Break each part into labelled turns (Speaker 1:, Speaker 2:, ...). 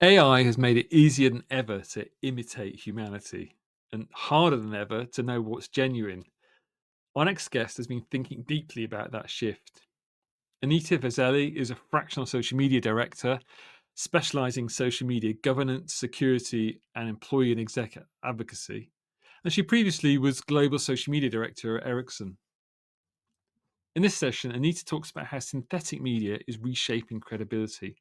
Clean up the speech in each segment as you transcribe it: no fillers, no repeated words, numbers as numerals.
Speaker 1: AI has made it easier than ever to imitate humanity and harder than ever to know what's genuine. Our next guest has been thinking deeply about that shift. Anita Veszeli is a fractional social media director specializing in social media governance, security, and employee and exec advocacy. And she previously was global social media director at Ericsson. In this session, Anita talks about how synthetic media is reshaping credibility.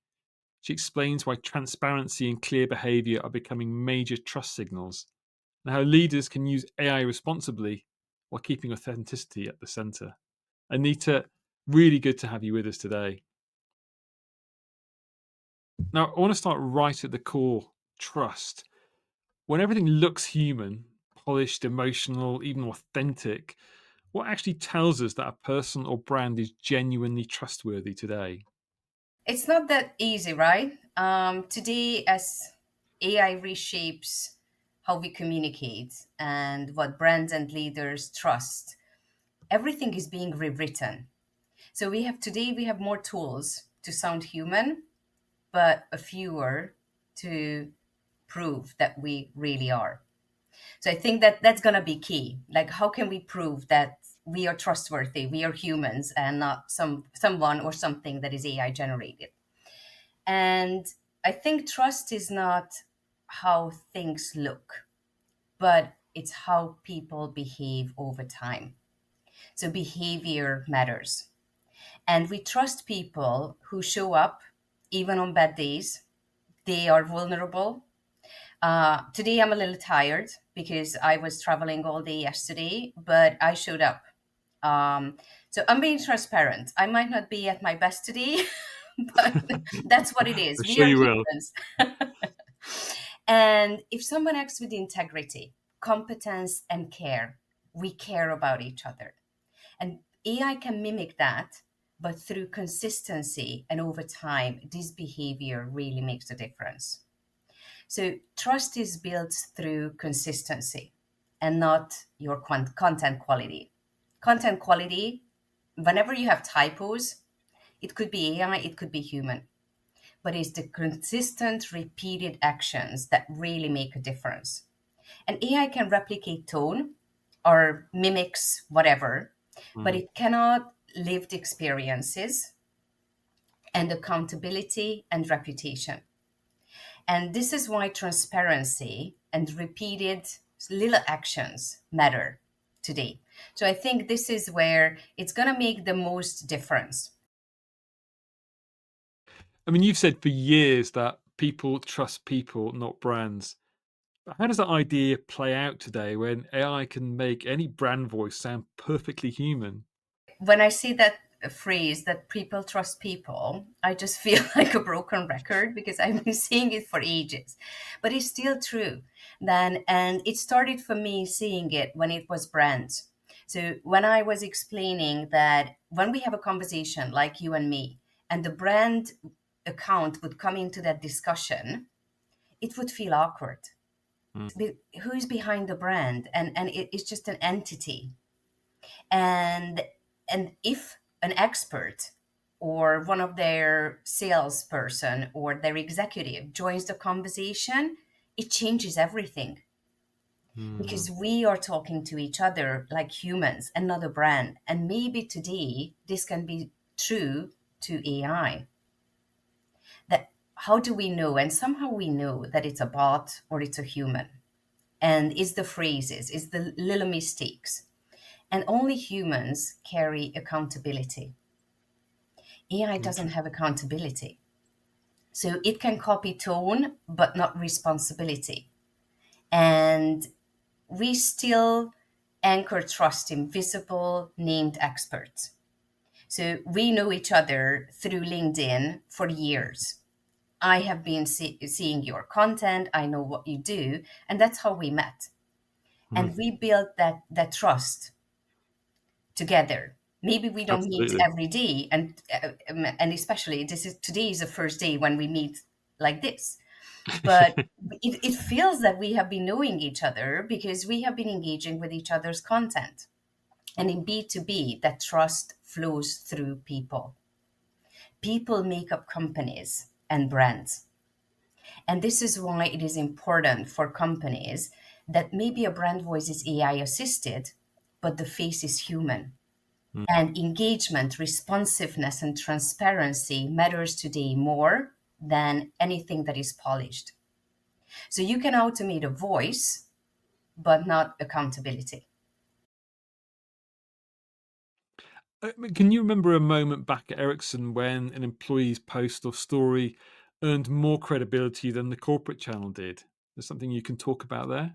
Speaker 1: She explains why transparency and clear behavior are becoming major trust signals, and how leaders can use AI responsibly while keeping authenticity at the center. Anita, really good to have you with us today. Now, I want to start right at the core: trust. When everything looks human, polished, emotional, even authentic, what actually tells us that a person or brand is genuinely trustworthy today?
Speaker 2: It's not that easy, right? Today, as AI reshapes how we communicate and what brands and leaders trust, everything is being rewritten. So we have more tools to sound human, but a fewer to prove that we really are. So I think that that's going to be key. Like, how can we prove that we are trustworthy, we are humans, and not someone or something that is AI generated? And I think trust is not how things look, but it's how people behave over time. So behavior matters. And we trust people who show up even on bad days. They are vulnerable. Today I'm a little tired because I was traveling all day yesterday, but I showed up. So I'm being transparent. I might not be at my best today, but that's what it
Speaker 1: I'm
Speaker 2: is. We
Speaker 1: sure
Speaker 2: are
Speaker 1: you will.
Speaker 2: humans. And if someone acts with integrity, competence, and care, we care about each other. And AI can mimic that, but through consistency and over time, this behavior really makes a difference. So trust is built through consistency and not your content quality. Content quality, whenever you have typos, it could be AI, it could be human, but it's the consistent, repeated actions that really make a difference. And AI can replicate tone or mimics whatever, but
Speaker 1: Mm.
Speaker 2: it cannot lived experiences and accountability and reputation. And this is why transparency and repeated little actions matter today. So I think this is where it's going to make the most difference.
Speaker 1: I mean, you've said for years that people trust people, not brands. But how does that idea play out today when AI can make any brand voice sound perfectly human?
Speaker 2: When I see that phrase that people trust people, I just feel like a broken record because I've been saying it for ages. But it's still true. Then and it started for me seeing it when it was brands. So when I was explaining that when we have a conversation like you and me, and the brand account would come into that discussion, it would feel awkward.
Speaker 1: Mm.
Speaker 2: Who's behind the brand? And it's just an entity, and if an expert or one of their salesperson or their executive joins the conversation, it changes everything
Speaker 1: Mm.
Speaker 2: because we are talking to each other like humans and not a brand. And maybe today this can be true to AI. That how do we know? And somehow we know that it's a bot or it's a human. And it's the phrases, it's the little mistakes. And only humans carry accountability. AI doesn't have accountability. So it can copy tone, but not responsibility. And we still anchor trust in visible, named experts. So we know each other through LinkedIn for years. I have been seeing your content, I know what you do, and that's how we met.
Speaker 1: Mm.
Speaker 2: And we built that trust together. Maybe we don't meet
Speaker 1: Absolutely.
Speaker 2: every day, and especially this is today is the first day when we meet like this. But it feels that we have been knowing each other because we have been engaging with each other's content. And in B2B, that trust flows through people. People make up companies and brands. And this is why it is important for companies that maybe a brand voice is AI assisted, but the face is human. And engagement, responsiveness, and transparency matters today more than anything that is polished. So you can automate a voice, but not accountability.
Speaker 1: Can you remember a moment back at Ericsson when an employee's post or story earned more credibility than the corporate channel did? There's something you can talk about there?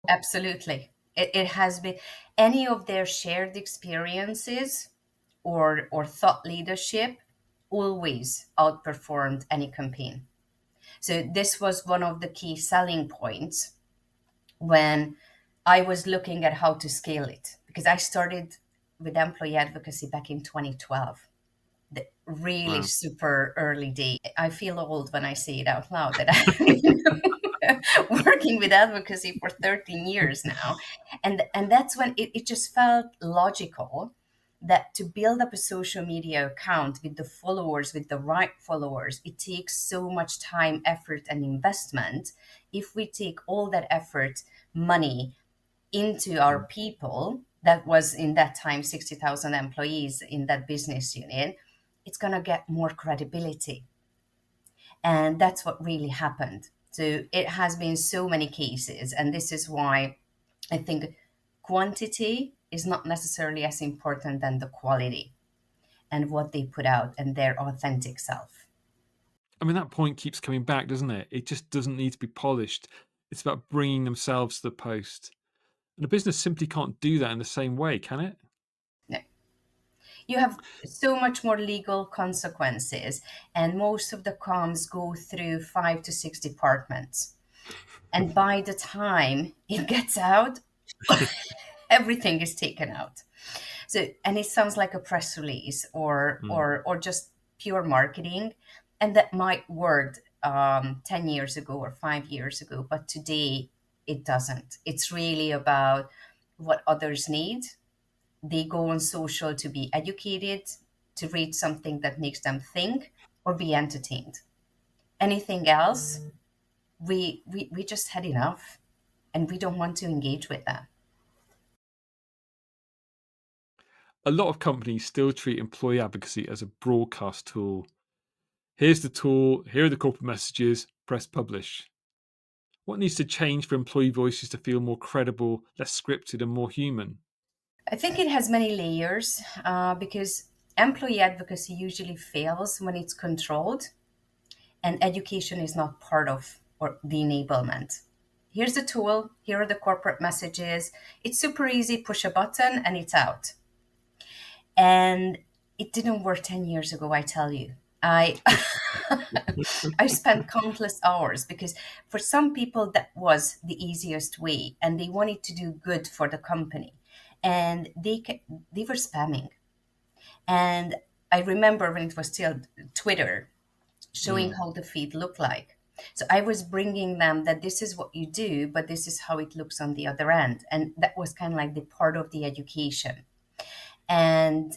Speaker 2: Absolutely. It has been any of their shared experiences or thought leadership always outperformed any campaign. So this was one of the key selling points when I was looking at how to scale it because I started with employee advocacy back in 2012, the really
Speaker 1: Wow.
Speaker 2: super early day. I feel old when I say it out loud that I've been working with advocacy for 13 years now. And that's when it just felt logical that to build up a social media account with the followers, with the right followers, it takes so much time, effort, and investment. If we take all that effort, money, into our people, that was in that time 60,000 employees in that business unit, it's going to get more credibility. And that's what really happened. So it has been so many cases. And this is why I think quantity is not necessarily as important than the quality and what they put out and their authentic self.
Speaker 1: I mean, that point keeps coming back, doesn't it? It just doesn't need to be polished. It's about bringing themselves to the post. And a business simply can't do that in the same way, can it?
Speaker 2: No. You have so much more legal consequences, and most of the comms go through 5 to 6 departments. And by the time it gets out, everything is taken out. So, and it sounds like a press release
Speaker 1: Mm.
Speaker 2: or just pure marketing, and that might work 10 years ago or 5 years ago, but today it doesn't. It's really about what others need. They go on social to be educated, to read something that makes them think, or be entertained. Anything else, we just had enough, and we don't want to engage with that.
Speaker 1: A lot of companies still treat employee advocacy as a broadcast tool. Here's the tool, here are the corporate messages, press publish. What needs to change for employee voices to feel more credible, less scripted, and more human?
Speaker 2: I think it has many layers because employee advocacy usually fails when it's controlled and education is not part of or the enablement. Here's the tool, here are the corporate messages. It's super easy, push a button and it's out. And it didn't work 10 years ago, I tell you. I I spent countless hours because for some people that was the easiest way and they wanted to do good for the company and they were spamming. And I remember when it was still Twitter showing
Speaker 1: Mm.
Speaker 2: how the feed looked like. So I was bringing them that this is what you do, but this is how it looks on the other end. And that was kind of like the part of the education. And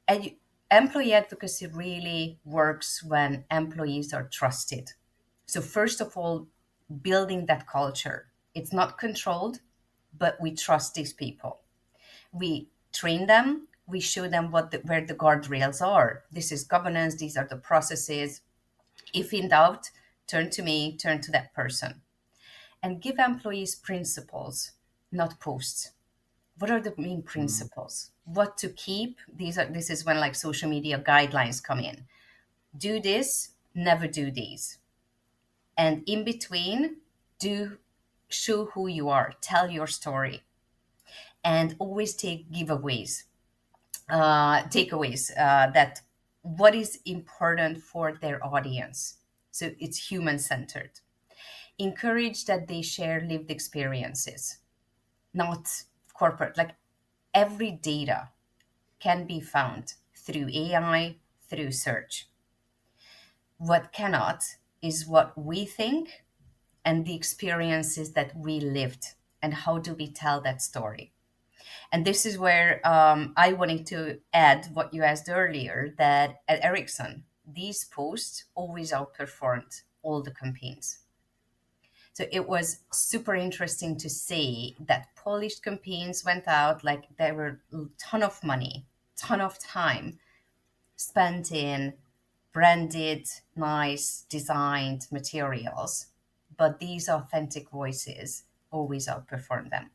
Speaker 2: edu- employee advocacy really works when employees are trusted. So, first of all, building that culture. It's not controlled, but we trust these people. We train them, we show them where the guardrails are. This is governance, these are the processes. If in doubt, turn to me, turn to that person. And give employees principles, not posts. What are the main
Speaker 1: Mm.
Speaker 2: principles? What to keep? This is when like social media guidelines come in. Do this, never do these. And in between, do show who you are, tell your story, and always take giveaways, takeaways that what is important for their audience. So it's human centered. Encourage that they share lived experiences, not corporate. Like every data can be found through AI, through search. What cannot is what we think and the experiences that we lived. And how do we tell that story? And this is where I wanted to add what you asked earlier that at Ericsson, these posts always outperformed all the campaigns. So it was super interesting to see that polished campaigns went out like there were a ton of money, ton of time spent in branded, nice, designed materials, but these authentic voices always outperform them.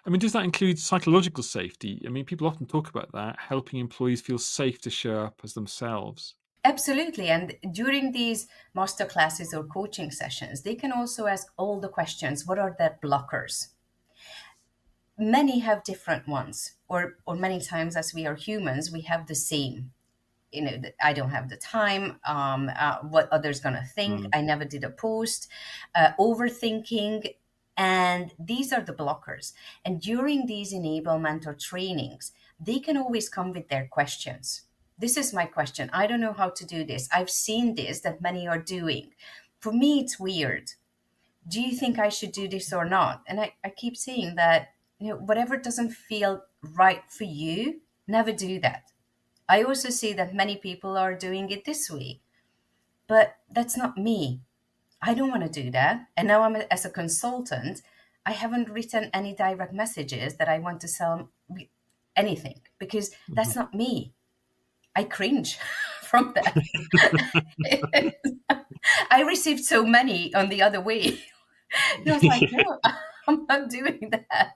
Speaker 1: I mean, does that include psychological safety? I mean, people often talk about that, helping employees feel safe to show up as themselves.
Speaker 2: Absolutely. And during these master classes or coaching sessions, they can also ask all the questions. What are their blockers? Many have different ones, or many times as we are humans, we have the same. I don't have the time. What others gonna think?
Speaker 1: Mm,
Speaker 2: I never did a post. Overthinking, and these are the blockers. And during these enablement or trainings, they can always come with their questions. This is my question. I don't know how to do this. I've seen this that many are doing. For me, it's weird. Do you think I should do this or not? And I keep saying that, whatever doesn't feel right for you, never do that. I also see that many people are doing it this way, but that's not me. I don't want to do that. And now as a consultant, I haven't written any direct messages that I want to sell anything because
Speaker 1: mhm.
Speaker 2: that's not me. I cringe from that. I received so many on the other way. And I was like,
Speaker 1: Yeah.
Speaker 2: no, I'm not doing that.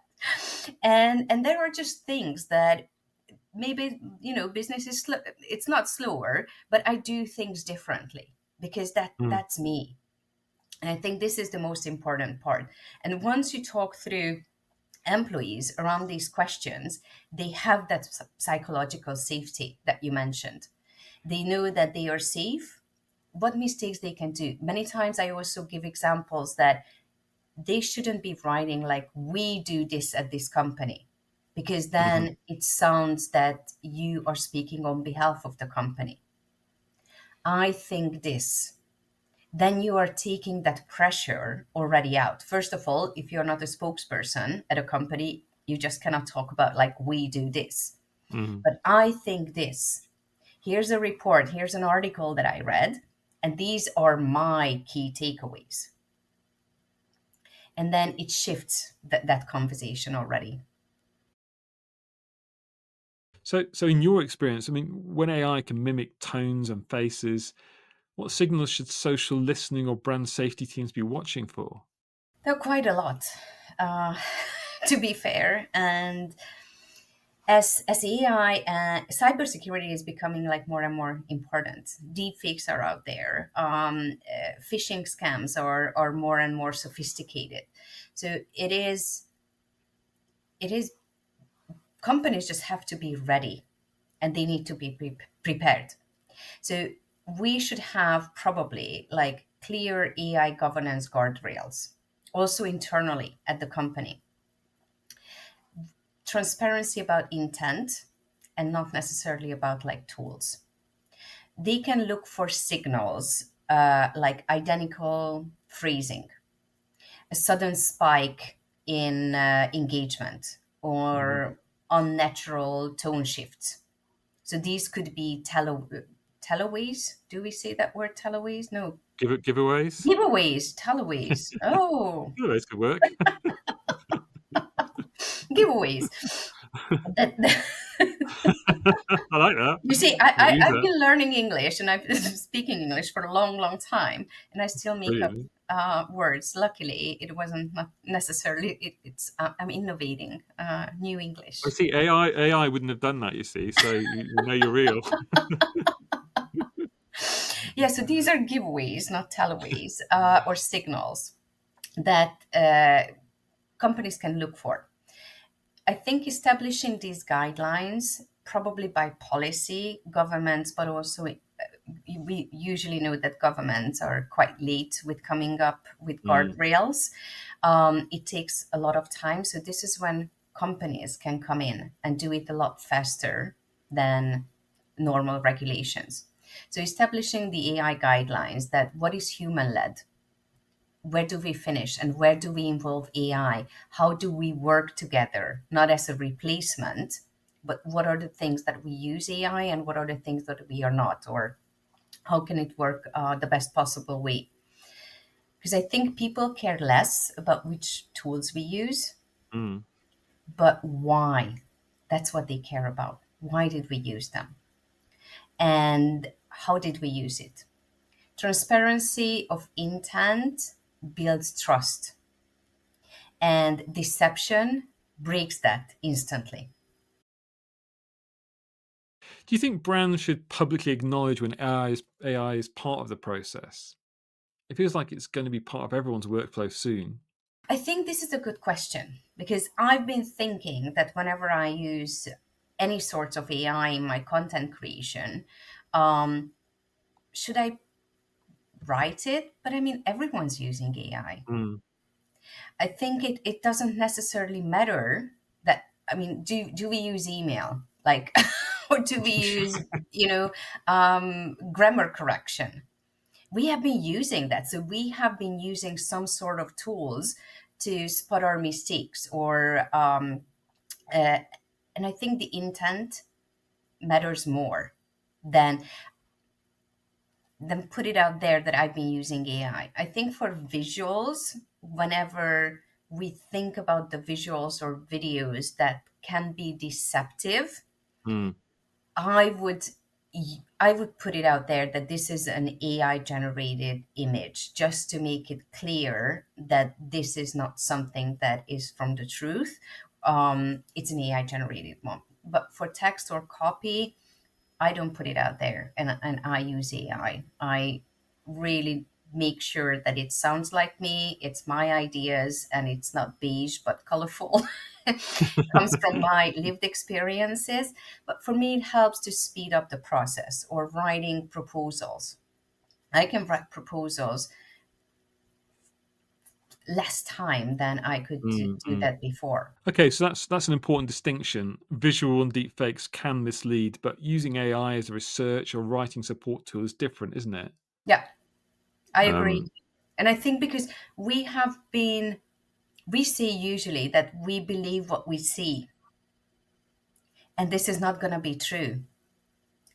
Speaker 2: And there are just things that maybe business is it's not slower, but I do things differently because
Speaker 1: Mm,
Speaker 2: that's me. And I think this is the most important part. And once you talk through employees around these questions, they have that psychological safety that you mentioned. They know that they are safe, what mistakes they can do. Many times I also give examples that they shouldn't be writing like we do this at this company, because
Speaker 1: mhm,
Speaker 2: then it sounds that you are speaking on behalf of the company. I think this, then you are taking that pressure already out. First of all, if you're not a spokesperson at a company, you just cannot talk about like we do this.
Speaker 1: mhm.
Speaker 2: But I think this, here's a report, here's an article that I read, and these are my key takeaways. And then it shifts that conversation already.
Speaker 1: So in your experience, I mean, when AI can mimic tones and faces, what signals should social listening or brand safety teams be watching for?
Speaker 2: There are quite a lot, uh, to be fair. And as AI, cybersecurity is becoming like more and more important. Deepfakes are out there. Phishing scams are more and more sophisticated. So it is companies just have to be ready, and they need to be prepared. So we should have probably like clear AI governance guardrails, also internally at the company, transparency about intent and not necessarily about like tools. They can look for signals like identical phrasing, a sudden spike in engagement,
Speaker 1: Mhm.
Speaker 2: or unnatural tone shifts. So these could be teloways. Do we say that word, teloways? No.
Speaker 1: Giveaways?
Speaker 2: Giveaways, teloways. Oh,
Speaker 1: Giveaways could work.
Speaker 2: giveaways. That,
Speaker 1: I like that.
Speaker 2: you see,
Speaker 1: Might use
Speaker 2: I've
Speaker 1: that.
Speaker 2: been learning English and I've been speaking English for a long, long time, and I still make up
Speaker 1: Brilliant.
Speaker 2: words. Luckily, it wasn't not necessarily. I'm innovating new
Speaker 1: I
Speaker 2: English.
Speaker 1: see AI wouldn't have done that, you see, so you know you're real.
Speaker 2: Yeah, so these are giveaways, not tellaways, or signals that companies can look for. I think establishing these guidelines, probably by policy, governments, but also we usually know that governments are quite late with coming up with
Speaker 1: Mm,
Speaker 2: guardrails. It takes a lot of time. So, this is when companies can come in and do it a lot faster than normal regulations. So, establishing the AI guidelines, that what is human led, where do we finish, and where do we involve AI? How do we work together, not as a replacement, but what are the things that we use AI and what are the things that we are not, or how can it work the best possible way? Because I think people care less about which tools we use,
Speaker 1: Mm.
Speaker 2: but why. That's what they care about. Why did we use them? And how did we use it? Transparency of intent builds trust, and deception breaks that instantly.
Speaker 1: Do you think brands should publicly acknowledge when AI is part of the process? It feels like it's going to be part of everyone's workflow soon.
Speaker 2: I think this is a good question because I've been thinking that whenever I use any sorts of AI in my content creation, um, should I write it? But I mean, everyone's using AI.
Speaker 1: Mm.
Speaker 2: I think it doesn't necessarily matter that, I mean, do we use email? Like, or do we use, you know, grammar correction? We have been using that. So we have been using some sort of tools to spot our mistakes uh, and I think the intent matters more than put it out there that I've been using AI. I think for visuals, whenever we think about the visuals or videos that can be deceptive,
Speaker 1: Mm.
Speaker 2: I would I would put it out there that this is an AI generated image just to make it clear that this is not something that is from the truth. It's an AI generated one. But for text or copy, I don't put it out there, and I use AI. I really make sure that it sounds like me, it's my ideas, and it's not beige but colorful. Comes from my lived experiences. But for me, it helps to speed up the process or writing proposals. I can write proposals less time than I could
Speaker 1: Mm,
Speaker 2: do
Speaker 1: mm.
Speaker 2: that before.
Speaker 1: Okay, so that's an important distinction. Visual and deepfakes can mislead, but using AI as a research or writing support tool is different, isn't it?
Speaker 2: Yeah, I agree.
Speaker 1: Um,
Speaker 2: And I think because we have been we see usually that we believe what we see, and this is not going to be true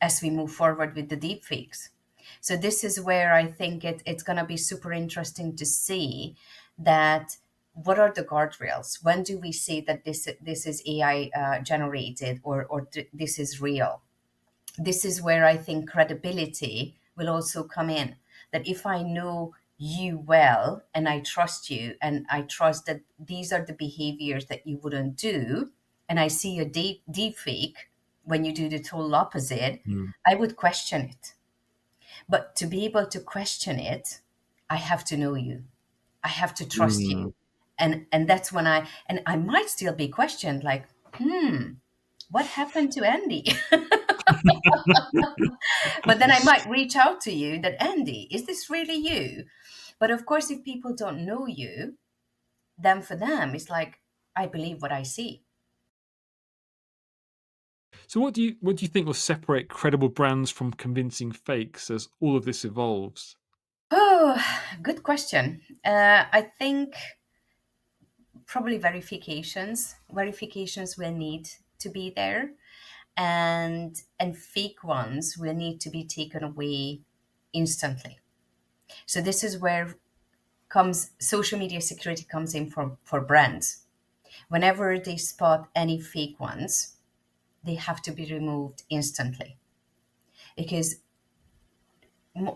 Speaker 2: as we move forward with the deepfakes. So this is where I think it's going to be super interesting to see that what are the guardrails? When do we say that this is AI generated or this is real? This is where I think credibility will also come in. That if I know you well and I trust you and I trust that these are the behaviors that you wouldn't do, and I see a deep fake when you do the total opposite,
Speaker 1: mm,
Speaker 2: I would question it. But to be able to question it, I have to know you. I have to trust
Speaker 1: mm.
Speaker 2: you. And that's when I might still be questioned like, what happened to Andy? But then I might reach out to you that, Andy, is this really you? But of course, if people don't know you, then for them, it's like, I believe what I see.
Speaker 1: So what do you think will separate credible brands from convincing fakes as all of this evolves?
Speaker 2: Oh, good question. I think probably verifications. Verifications will need to be there, and fake ones will need to be taken away instantly. So this is where comes social media security comes in for brands. Whenever they spot any fake ones, they have to be removed instantly because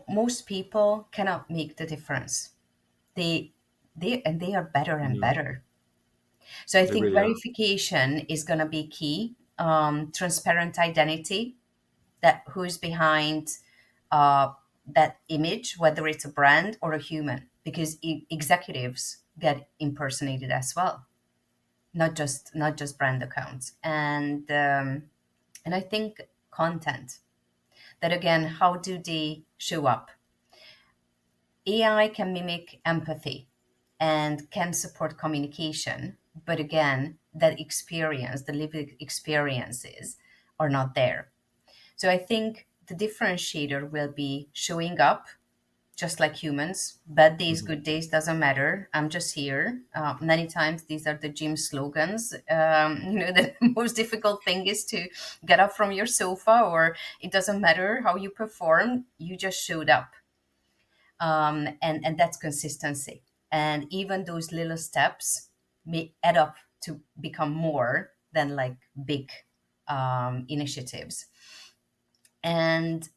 Speaker 2: most people cannot make the difference. They they are better and
Speaker 1: No,
Speaker 2: better. So I
Speaker 1: they
Speaker 2: think
Speaker 1: really are.
Speaker 2: verification is going to be key. Transparent identity, that who's behind uh, that image, whether it's a brand or a human, because executives get impersonated as well, not just brand accounts, and I think content. That again, how do they show up? AI can mimic empathy and can support communication, but again, that experience, the lived experiences, are not there. So I think the differentiator will be showing up just like humans. Bad days,
Speaker 1: Mhm.
Speaker 2: good days, doesn't matter. I'm just here. Many times these are the gym slogans. The most difficult thing is to get up from your sofa, or it doesn't matter how you perform, you just showed up. and that's consistency. And even those little steps may add up to become more than like big initiatives. And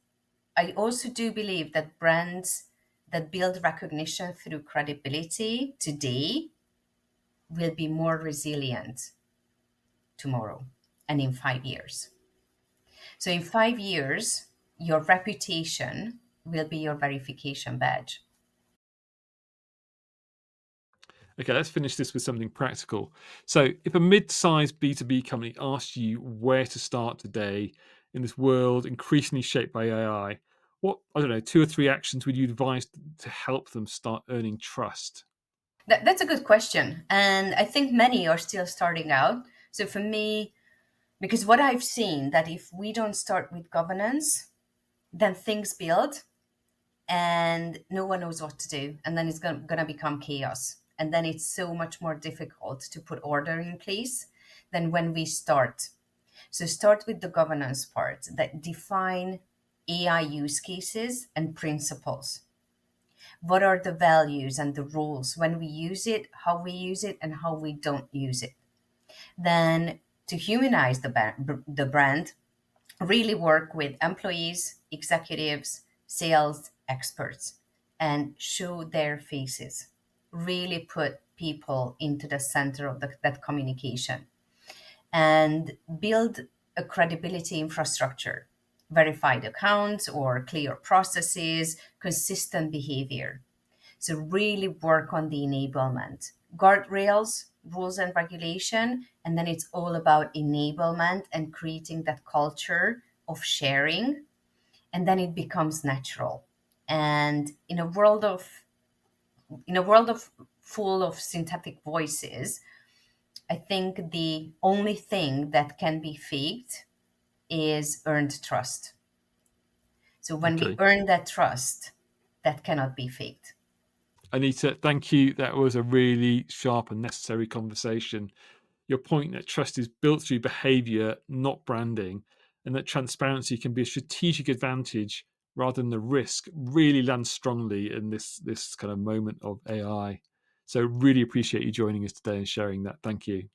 Speaker 2: I also do believe that brands that build recognition through credibility today will be more resilient tomorrow and in 5 years. So, in 5 years, your reputation will be your verification badge.
Speaker 1: Okay, let's finish this with something practical. So, if a mid-sized B2B company asked you where to start today in this world increasingly shaped by AI, what, I don't know, two or three actions would you advise to help them start earning trust?
Speaker 2: That's a good question. And I think many are still starting out. So, for me, because what I've seen that if we don't start with governance, then things build and no one knows what to do. And then it's going to become chaos. And then it's so much more difficult to put order in place than when we start. So start with the governance part that define AI use cases and principles. What are the values and the rules when we use it, how we use it, and how we don't use it? Then to humanize the brand, really work with employees, executives, sales experts, and show their faces. Really put people into the center of that communication and build a credibility infrastructure, verified accounts or clear processes, consistent behavior. So, really work on the enablement, guardrails, rules and regulation, and then it's all about enablement and creating that culture of sharing, and then it becomes natural. And in a world of full of synthetic voices, I think the only thing that can be faked is earned trust. So when we
Speaker 1: Okay.
Speaker 2: earn that trust, that cannot be faked.
Speaker 1: Anita, thank you. That was a really sharp and necessary conversation. Your point that trust is built through behavior, not branding, and that transparency can be a strategic advantage rather than the risk really lands strongly in this kind of moment of AI. So really appreciate you joining us today and sharing that. Thank you.